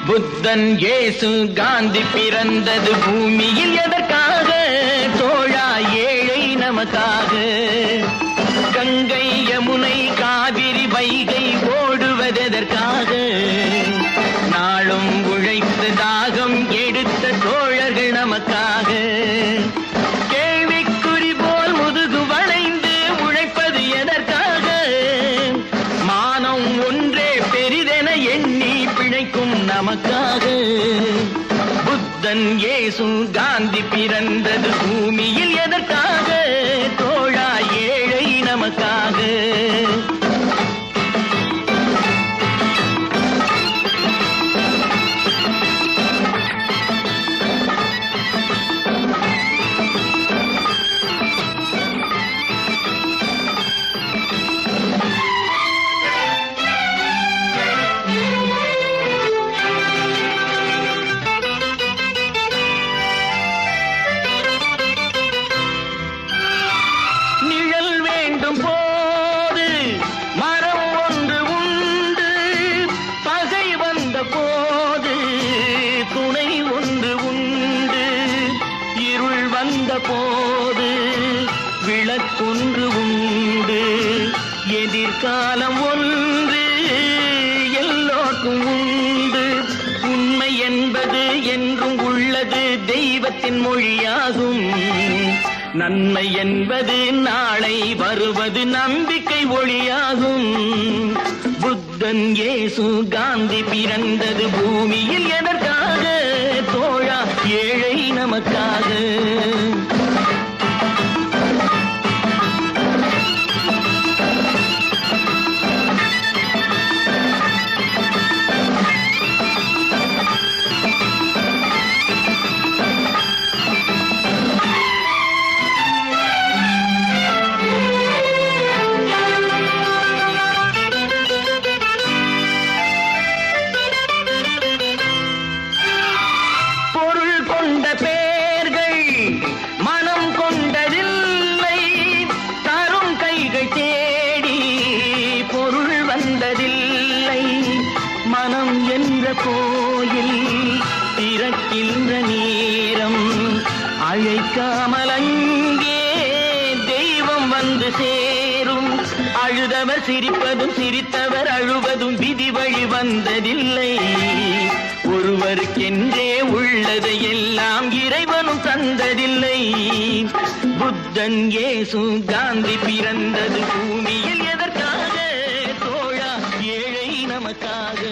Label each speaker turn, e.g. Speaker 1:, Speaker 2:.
Speaker 1: புத்தன் இயேசு காந்தி பிறந்தது பூமியில் எதற்காக? தோழா ஏழை நமக்காக. கங்கை யமுனை காவிரி வைகை ஓடுவதற்காக? நாளும் உழைத்து தாகம் எடுத்த தோழர்கள் நமக்காக. கேள்விக்குறி போல் முதுகு வளைந்து உழைப்பது எதற்காக? மானம் ஒன்றே பெரிதென எண்ணி பிழைக்கும் நமக்காக. புத்தன் இயேசு காந்தி பிறந்தது பூமியில் எதற்காக? தோழா ஏழை நமக்காக. போது மரம் ஒன்று உண்டு, பகை வந்த போது துணை ஒன்று உண்டு, இருள் வந்த போது விளக்கொன்று உண்டு, எதிர்காலம் ஒன்று எல்லோருக்கும் உண்டு. உண்மை என்பது என்றும் உள்ளது, தெய்வத்தின் மொழியாகும். நன்மை என்பது நாளை வருவது, நம்பிக்கை ஒளியாகும். புத்தன் இயேசு காந்தி பிறந்தது பூமியில் எதற்காக? தோழா ஏழை நமக்காக. பேர்கள் மனம் கொண்டதில்லை, தரும் கைகள் தேடி பொருள் வந்ததில்லை. மனம் என்ற கோயில் திறக்கின்ற நேரம், அழைக்காமல் அங்கே தெய்வம் வந்து சேரும். அழுதவர் சிரிப்பதும் சிரித்தவர் அழுவதும் விதி வழி வந்ததில்லை. ஒருவருக்கென்றே உள்ளதை எல்லாம் இறைவனும் தந்ததில்லை. புத்தன் இயேசு காந்தி பிறந்தது பூமியில் எதற்காக? தோழா ஏழை நமக்காக.